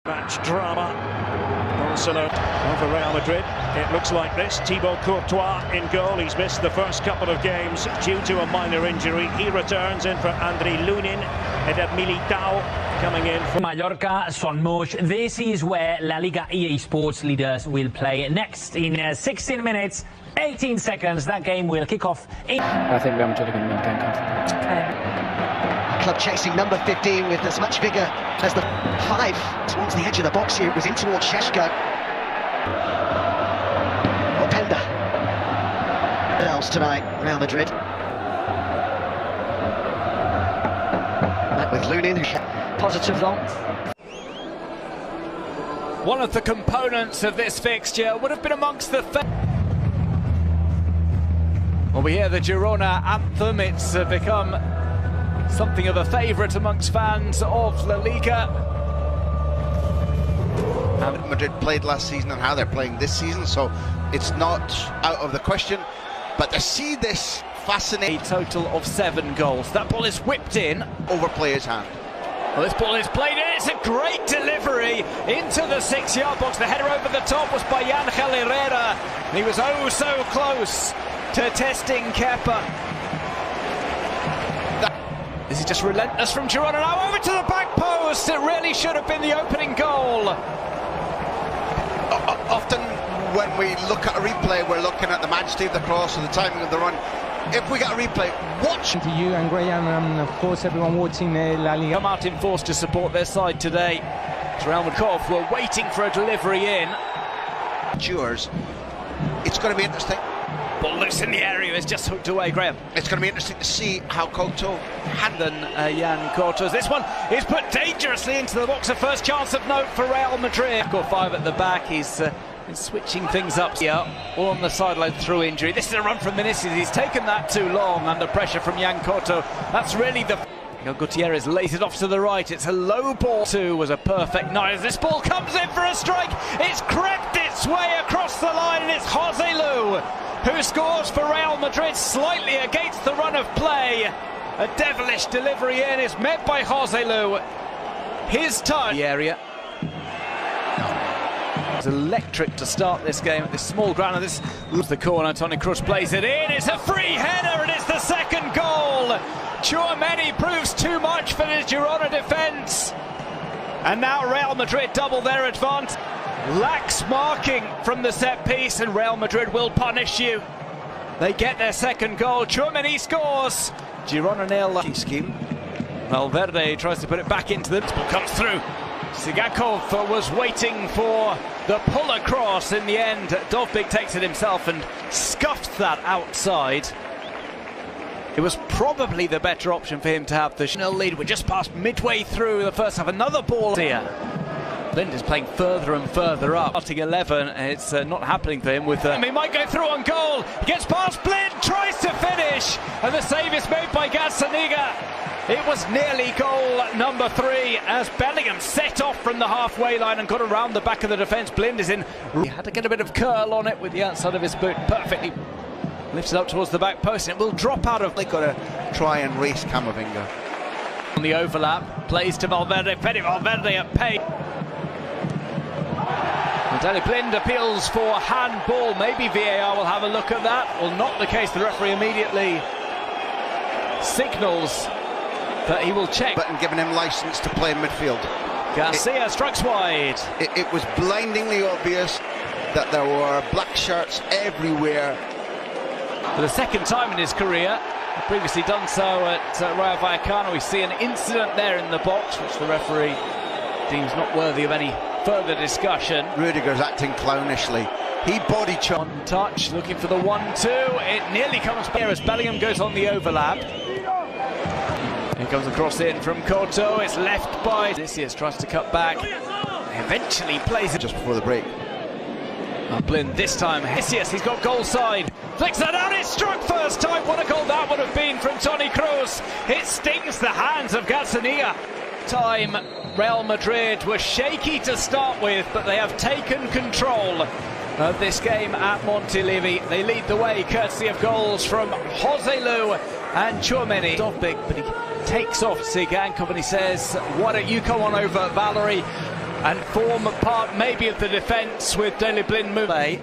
Match drama. Barcelona over Real Madrid. It looks like this. Thibaut Courtois in goal. He's missed the first couple of games due to a minor injury. He returns in for Andriy Lunin. Edad Militao coming in for Mallorca, Son Moix. This is where La Liga EA Sports leaders will play next in 16 minutes, 18 seconds. That game will kick off. I think Real Madrid are going to win game comfortably. Club chasing number 15 with as much vigour as the 5 towards the edge of the box here. It was in towards Sheshko. Openda. What else tonight, Real Madrid? Back with Lunin. Positive though. One of the components of this fixture would have been amongst the... Well, we hear the Girona anthem. It's become something of a favourite amongst fans of La Liga. Madrid played last season and how they're playing this season, so it's not out of the question. But to see this fascinating... A total of 7 goals. That ball is whipped in. Over player's hand. Well, this ball is played in. It's a great delivery into the 6-yard box. The header over the top was by Ángel Herrera. He was oh so close to testing Kepa. This is just relentless from Girona. Now over to the back post. It really should have been the opening goal. Often when we look at a replay, we're looking at the majesty of the cross or the timing of the run. If we get a replay, watch. To you and Graham, and of course everyone watching La Liga. Come out in force to support their side today. Real Madrid were waiting for a delivery in. It's going to be interesting. Ball loose in the area, it's just hooked away, Graham. It's going to be interesting to see how Couto handles Jan Cortos. This one is put dangerously into the box. A first chance of note for Real Madrid. Got 5 at the back. He's switching things up here, all on the sideline through injury. This is a run from Vinicius. He's taken that too long under pressure from Jan Corto. That's really the... Gutierrez lays it off to the right. It's a low ball. 2 was a perfect night as this ball comes in for a strike. It's crept its way across the line, and it's José Lu who scores for Real Madrid slightly against the run of play. A devilish delivery in is met by José Lu. His touch. The area. It's electric to start this game at this small ground. And this was the corner. Toni Kroos plays it in. It's a free header and it's the second goal. Tchouaméni proves too much for his Girona defence. And now Real Madrid double their advance. Lax marking from the set piece, and Real Madrid will punish you. They get their second goal. Tchouaméni scores. Girona nil. Scheme. Valverde tries to put it back into the... Ball comes through. Sigakov was waiting for the pull across. In the end, Dovbyk takes it himself and scuffed that outside. It was probably the better option for him to have the nil lead. We're just past midway through the first half. Another ball here. Blind is playing further and further up. Starting 11, it's not happening for him with... He might go through on goal. He gets past Blind, tries to finish, and the save is made by Gazzaniga. It was nearly goal number 3 as Bellingham set off from the halfway line and got around the back of the defence. Blind is in. He had to get a bit of curl on it with the outside of his boot. Perfectly lifts it up towards the back post, and it will drop out of... They've got to try and race Camavinga. On the overlap, plays to Valverde. Fede Valverde at pace. Dani Blind appeals for handball. Maybe VAR will have a look at that. Well, not the case. The referee immediately signals that he will check. But giving him licence to play in midfield. Garcia strikes wide. It was blindingly obvious that there were black shirts everywhere. For the second time in his career, previously done so at Rayo Vallecano. We see an incident there in the box, which the referee deems not worthy of any further discussion. Rudiger's acting clownishly. He body chopped. One touch, looking for the 1-2. It nearly comes here as Bellingham goes on the overlap. Here comes a cross in from Couto. It's left by Vinicius, tries to cut back. Eventually plays it just before the break. Blind this time. Vinicius, he's got goal side. Flicks that out. It's struck first time. What a goal that would have been from Toni Kroos. It stings the hands of Gazzaniga. Time Real Madrid were shaky to start with, but they have taken control of this game at Montilivi. They lead the way courtesy of goals from José Lu and Tchouaméni. Dovbyk, but he takes off Sigankov and he says, why don't you come on over, Valerie? and form a part maybe of the defence with Daley Blind moving.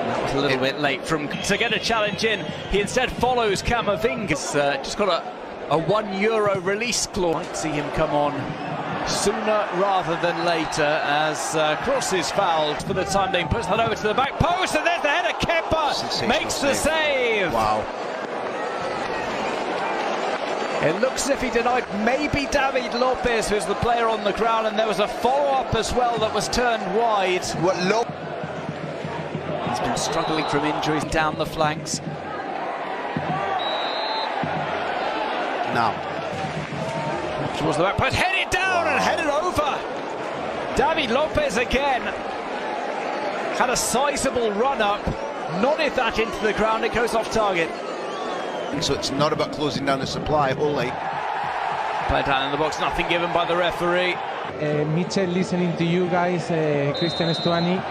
That was a little bit late to get a challenge in. He instead follows Camavinga. Just got a €1 release clause. Might see him come on sooner rather than later as Kroos is fouled for the time being. Puts that over to the back post, and there's the header. Kepa makes the save. Wow. It looks as if he denied maybe David Lopez, who's the player on the ground, and there was a follow-up as well that was turned wide. He's been struggling from injuries down the flanks. Now. Towards the back post, headed down and headed over. David Lopez again had a sizable run-up, nodded that into the ground, it goes off target. So it's not about closing down the supply only. Play down in the box, nothing given by the referee. Mitchell, listening to you guys, Christian Stuani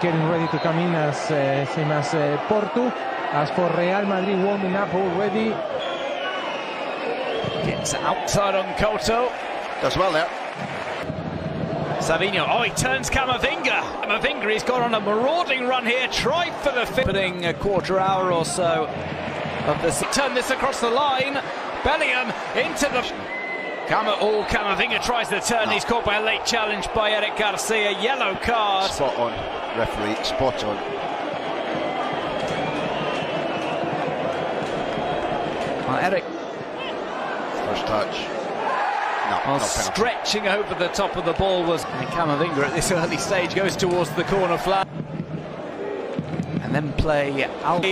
getting ready to come in as same as Porto. As for Real Madrid warming up already. Gets outside on Couto. Does well there. Savinho, he turns Camavinga. Camavinga, he's gone on a marauding run here, tried for the fitting a quarter hour or so of this. Turn this across the line. Bellingham into the... Camavinga tries the turn. He's caught by a late challenge by Eric Garcia. Yellow card. Spot on, referee, spot on. Eric. First touch. Stretching over the top of the ball was Camavinga at this early stage, goes towards the corner flag. And then play out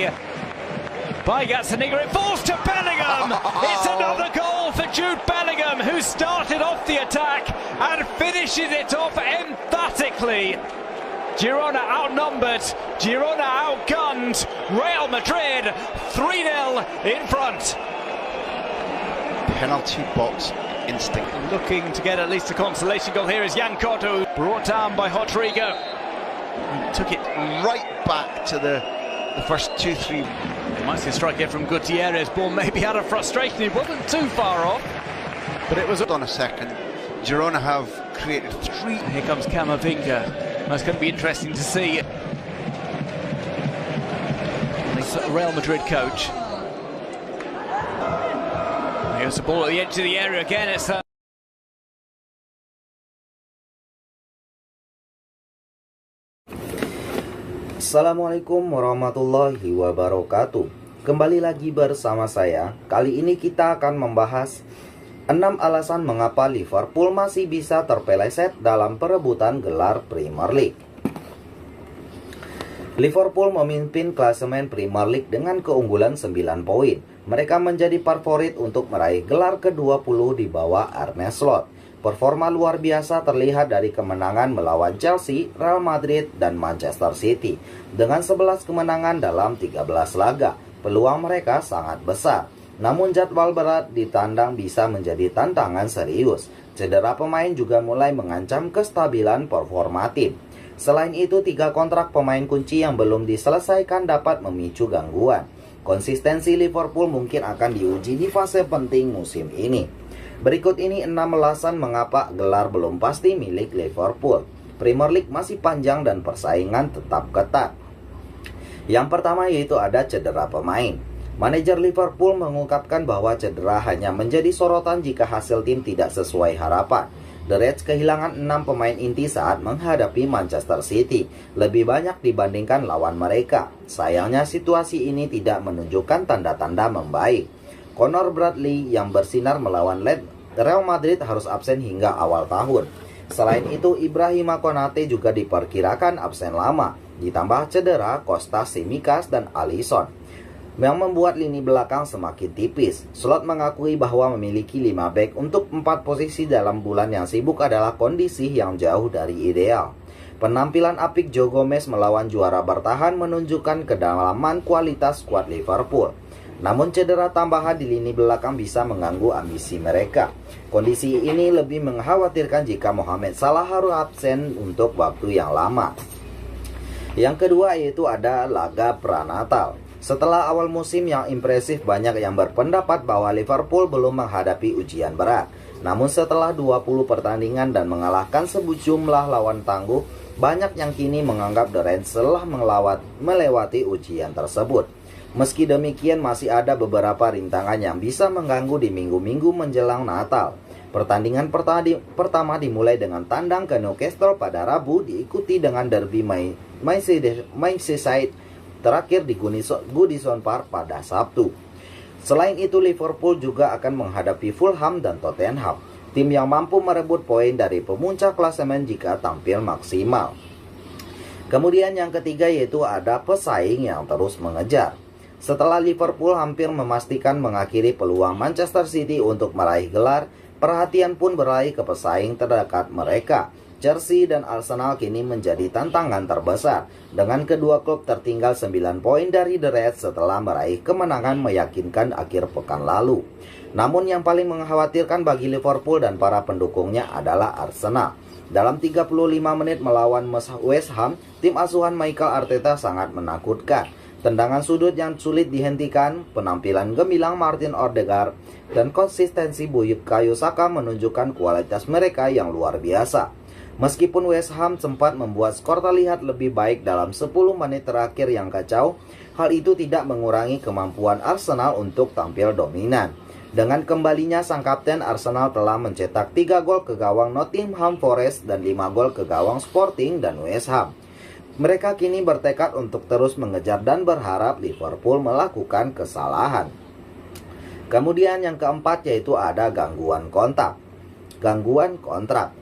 by Gazzaniga, it falls to Bellingham. It's another goal for Jude Bellingham, who started off the attack and finishes it off emphatically. Girona outnumbered, Girona outgunned, Real Madrid 3-0 in front. Penalty box instinct. Looking to get at least a consolation goal here is Jan Couto, brought down by Rodrigo. He took it right back to the first 2-3. Might see a strike here from Gutierrez. Ball maybe out of frustration. He wasn't too far off, but it was on a second. Girona have created 3. Here comes Camavinga. That's going to be interesting to see. He's a Real Madrid coach. Here's the ball at the edge of the area again. It's Assalamualaikum warahmatullahi wabarakatuh. Kembali lagi bersama saya. Kali ini kita akan membahas 6 alasan mengapa Liverpool masih bisa terpeleset dalam perebutan gelar Premier League. Liverpool memimpin klasemen Premier League dengan keunggulan 9 poin. Mereka menjadi favorit untuk meraih gelar ke-20 di bawah Arne Slot. Performa luar biasa terlihat dari kemenangan melawan Chelsea, Real Madrid, dan Manchester City. Dengan 11 kemenangan dalam 13 laga, peluang mereka sangat besar. Namun jadwal berat di tandang bisa menjadi tantangan serius. Cedera pemain juga mulai mengancam kestabilan performa tim. Selain itu, 3 kontrak pemain kunci yang belum diselesaikan dapat memicu gangguan. Konsistensi Liverpool mungkin akan diuji di fase penting musim ini. Berikut ini 6 alasan mengapa gelar belum pasti milik Liverpool. Premier League masih panjang dan persaingan tetap ketat. Yang pertama yaitu ada cedera pemain. Manajer Liverpool mengungkapkan bahwa cedera hanya menjadi sorotan jika hasil tim tidak sesuai harapan. The Reds kehilangan 6 pemain inti saat menghadapi Manchester City, lebih banyak dibandingkan lawan mereka. Sayangnya situasi ini tidak menunjukkan tanda-tanda membaik. Connor Bradley yang bersinar melawan Real Madrid harus absen hingga awal tahun. Selain itu, Ibrahima Konate juga diperkirakan absen lama, ditambah cedera Kostas Tsimikas dan Alisson, yang membuat lini belakang semakin tipis. Slot mengakui bahwa memiliki 5 bek untuk 4 posisi dalam bulan yang sibuk adalah kondisi yang jauh dari ideal. Penampilan apik Joe Gomez melawan juara bertahan menunjukkan kedalaman kualitas skuad Liverpool. Namun cedera tambahan di lini belakang bisa mengganggu ambisi mereka. Kondisi ini lebih mengkhawatirkan jika Mohamed Salah harus absen untuk waktu yang lama. Yang kedua yaitu ada laga pranatal. Setelah awal musim yang impresif, banyak yang berpendapat bahwa Liverpool belum menghadapi ujian berat. Namun setelah 20 pertandingan dan mengalahkan sejumlah lawan tangguh, banyak yang kini menganggap The Reds telah melewati ujian tersebut. Meski demikian, masih ada beberapa rintangan yang bisa mengganggu di minggu-minggu menjelang Natal. Pertandingan pertama dimulai dengan tandang ke Newcastle pada Rabu, diikuti dengan derby Merseyside terakhir di Goodison Park pada Sabtu. Selain itu, Liverpool juga akan menghadapi Fulham dan Tottenham, tim yang mampu merebut poin dari pemuncak klasemen jika tampil maksimal. Kemudian yang ketiga yaitu ada pesaing yang terus mengejar. Setelah Liverpool hampir memastikan mengakhiri peluang Manchester City untuk meraih gelar, perhatian pun beralih ke pesaing terdekat mereka. Chelsea dan Arsenal kini menjadi tantangan terbesar, dengan kedua klub tertinggal 9 poin dari The Reds setelah meraih kemenangan meyakinkan akhir pekan lalu. Namun yang paling mengkhawatirkan bagi Liverpool dan para pendukungnya adalah Arsenal. Dalam 35 menit melawan West Ham, tim asuhan Mikel Arteta sangat menakutkan. Tendangan sudut yang sulit dihentikan, penampilan gemilang Martin Odegaard, dan konsistensi Bukayo Saka menunjukkan kualitas mereka yang luar biasa. Meskipun West Ham sempat membuat skor terlihat lebih baik dalam 10 menit terakhir yang kacau, hal itu tidak mengurangi kemampuan Arsenal untuk tampil dominan. Dengan kembalinya sang kapten, Arsenal telah mencetak 3 gol ke gawang Nottingham Forest dan 5 gol ke gawang Sporting dan West Ham. Mereka kini bertekad untuk terus mengejar dan berharap Liverpool melakukan kesalahan. Kemudian yang keempat yaitu ada gangguan kontrak.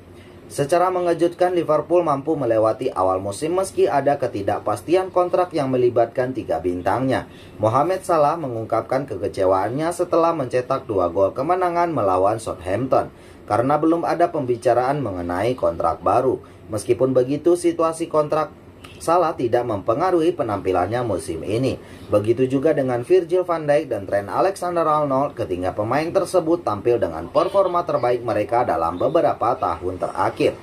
Secara mengejutkan, Liverpool mampu melewati awal musim meski ada ketidakpastian kontrak yang melibatkan 3 bintangnya. Mohamed Salah mengungkapkan kekecewaannya setelah mencetak 2 gol kemenangan melawan Southampton karena belum ada pembicaraan mengenai kontrak baru. Meskipun begitu, situasi kontrak Salah tidak mempengaruhi penampilannya musim ini. Begitu juga dengan Virgil van Dijk dan Trent Alexander-Arnold ketika pemain tersebut tampil dengan performa terbaik mereka dalam beberapa tahun terakhir.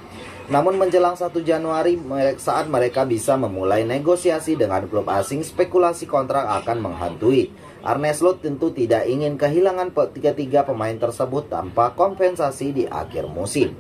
Namun menjelang 1 Januari saat mereka bisa memulai negosiasi dengan klub asing, spekulasi kontrak akan menghantui. Arne Slot tentu tidak ingin kehilangan ketiga pemain tersebut tanpa kompensasi di akhir musim.